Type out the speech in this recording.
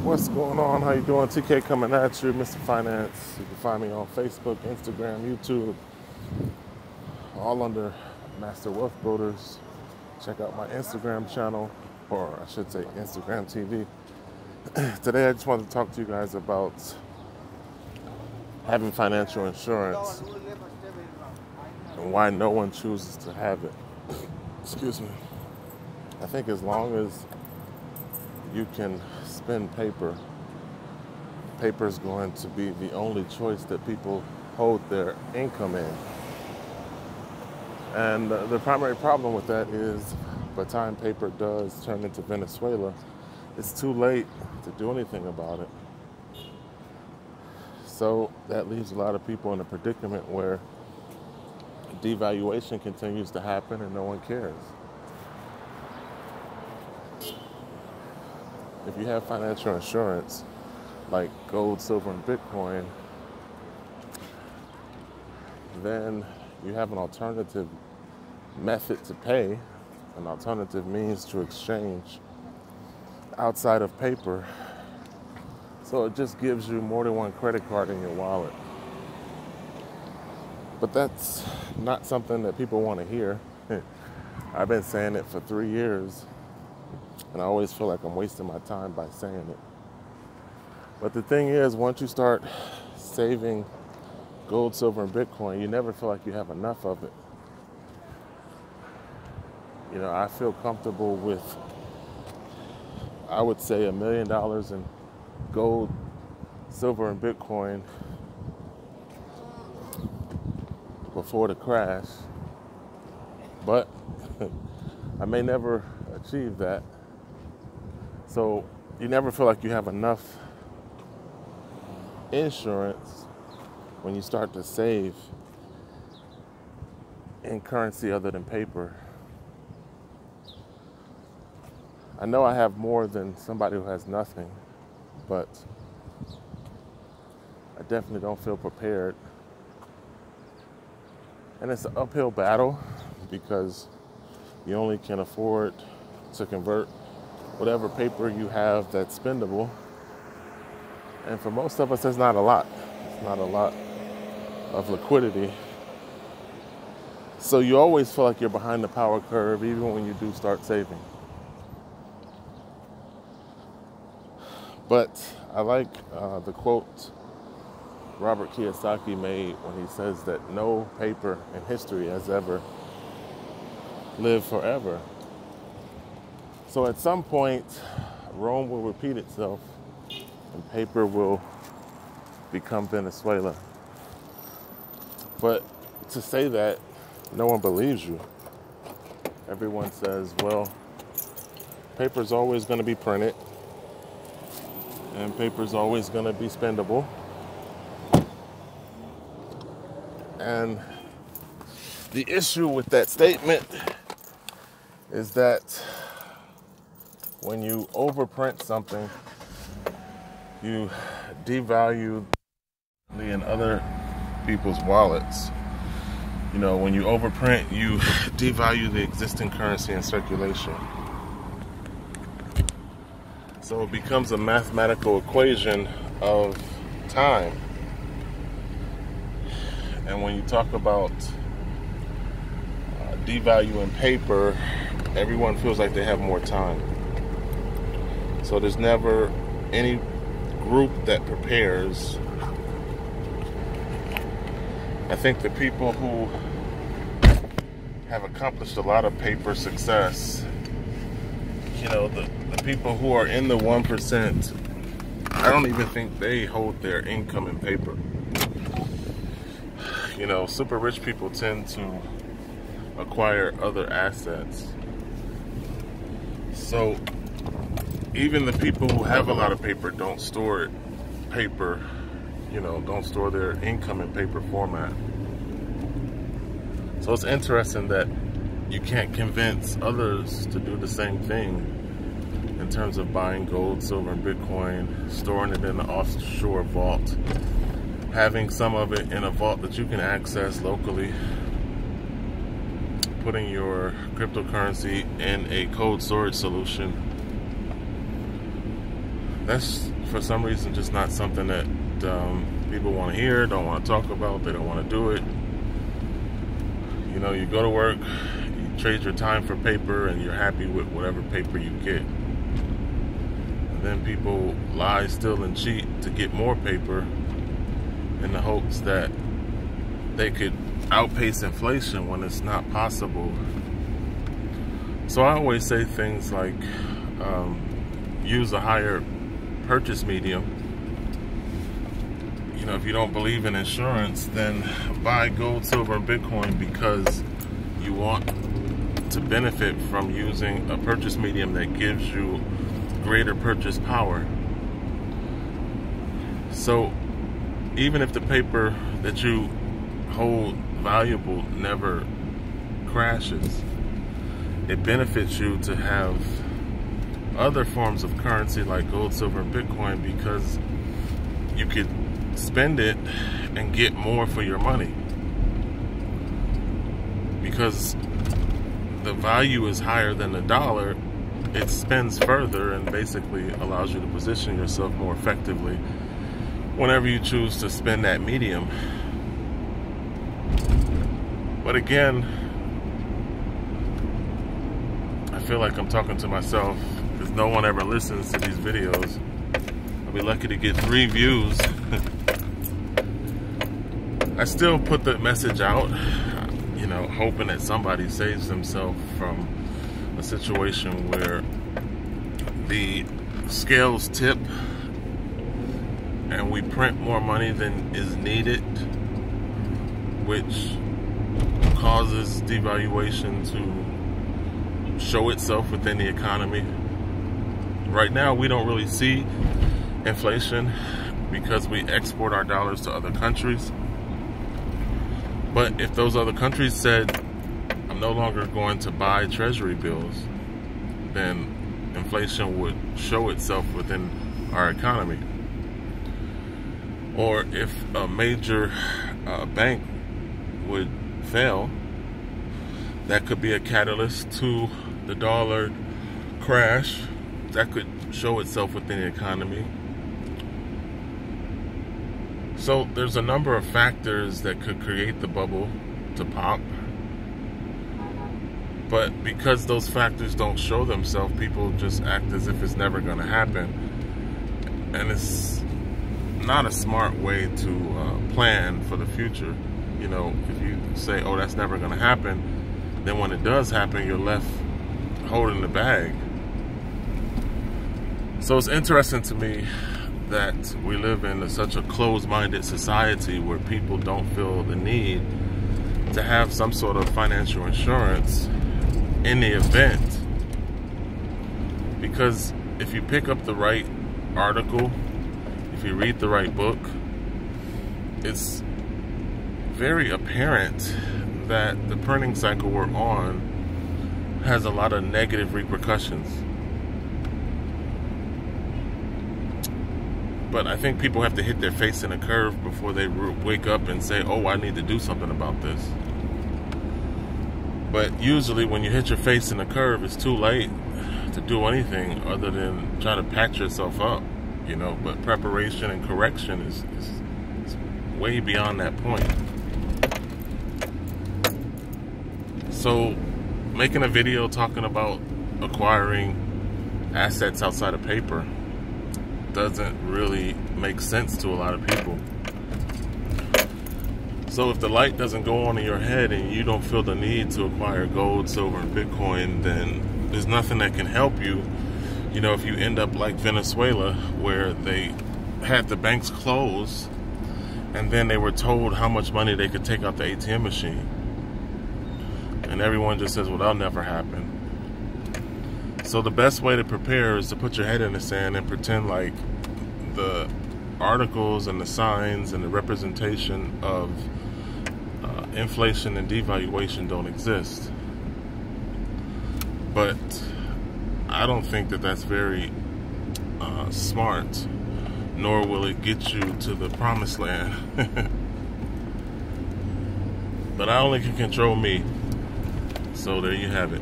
What's going on? How you doing? TK coming at you, Mr. Finance. You can find me on Facebook, Instagram, YouTube, all under Master Wealth Builders. Check out my Instagram channel, or I should say Instagram TV. Today I just wanted to talk to you guys about having financial insurance and why no one chooses to have it. Excuse me. I think as long as you can spend paper is going to be the only choice that people hold their income in. And the primary problem with that is by the time paper does turn into Venezuela, it's too late to do anything about it. So that leaves a lot of people in a predicament where devaluation continues to happen and no one cares. If you have financial insurance, like gold, silver, and Bitcoin, then you have an alternative method to pay, an alternative means to exchange outside of paper. So it just gives you more than one credit card in your wallet. But that's not something that people want to hear. I've been saying it for 3 years. And I always feel like I'm wasting my time by saying it. But the thing is, once you start saving gold, silver, and Bitcoin, you never feel like you have enough of it. You know, I feel comfortable with, I would say, $1 million in gold, silver, and Bitcoin before the crash. But I may never achieve that. So you never feel like you have enough insurance when you start to save in currency other than paper. I know I have more than somebody who has nothing, but I definitely don't feel prepared. And it's an uphill battle because you only can afford to convert whatever paper you have that's spendable. And for most of us, that's not a lot. It's not a lot of liquidity. So you always feel like you're behind the power curve, even when you do start saving. But I like the quote Robert Kiyosaki made when he says that no paper in history has ever lived forever. So at some point, Rome will repeat itself and paper will become Venezuela. But to say that, no one believes you. Everyone says, well, paper's always going to be printed and paper's always going to be spendable. And the issue with that statement is that when you overprint something, you devalue in other people's wallets. You know, when you overprint, you devalue the existing currency in circulation. So it becomes a mathematical equation of time. And when you talk about devaluing paper, everyone feels like they have more time. So there's never any group that prepares. I think the people who have accomplished a lot of paper success, you know, the people who are in the 1%, I don't even think they hold their income in paper. You know, super rich people tend to acquire other assets. So even the people who have a lot of paper don't store paper, you know, don't store their income in paper format. So it's interesting that you can't convince others to do the same thing in terms of buying gold, silver, and Bitcoin, storing it in an offshore vault, having some of it in a vault that you can access locally, putting your cryptocurrency in a cold storage solution that's for some reason just not something that people want to hear, don't want to talk about, they don't want to do it. You know, you go to work, you trade your time for paper, and you're happy with whatever paper you get. And then people lie, steal, and cheat to get more paper in the hopes that they could outpace inflation when it's not possible. So I always say things like, use a higher purchase medium. You know, if you don't believe in insurance, then buy gold, silver, and Bitcoin because you want to benefit from using a purchase medium that gives you greater purchase power. So even if the paper that you hold valuable never crashes, it benefits you to have other forms of currency like gold, silver, and Bitcoin because you could spend it and get more for your money. Because the value is higher than the dollar, it spends further and basically allows you to position yourself more effectively whenever you choose to spend that medium. But again, I feel like I'm talking to myself because no one ever listens to these videos. I'll be lucky to get 3 views. I still put the message out, you know, hoping that somebody saves themselves from a situation where the scales tip and we print more money than is needed, which causes devaluation to show itself within the economy. Right now, we don't really see inflation because we export our dollars to other countries. But if those other countries said, I'm no longer going to buy treasury bills, then inflation would show itself within our economy. Or if a major bank would fail, that could be a catalyst to the dollar crash. That could show itself within the economy. So there's a number of factors that could create the bubble to pop. But because those factors don't show themselves, people just act as if it's never going to happen. And it's not a smart way to plan for the future. You know, if you say, oh, that's never going to happen, then when it does happen, you're left holding the bag. So it's interesting to me that we live in such a closed-minded society where people don't feel the need to have some sort of financial insurance in the event. Because if you pick up the right article, if you read the right book, it's very apparent that the printing cycle we're on has a lot of negative repercussions. But I think people have to hit their face in a curve before they wake up and say, oh, I need to do something about this. But usually when you hit your face in a curve, it's too late to do anything other than try to patch yourself up, you know. But preparation and correction is way beyond that point. So making a video talking about acquiring assets outside of paper doesn't really make sense to a lot of people. So if the light doesn't go on in your head and you don't feel the need to acquire gold, silver, and Bitcoin, then there's nothing that can help you. You know, if you end up like Venezuela, where they had the banks close and then they were told how much money they could take out the ATM machine. And everyone just says, well, that'll never happen. So the best way to prepare is to put your head in the sand and pretend like the articles and the signs and the representation of inflation and devaluation don't exist. But I don't think that that's very smart, nor will it get you to the promised land. But I only can control me. So there you have it.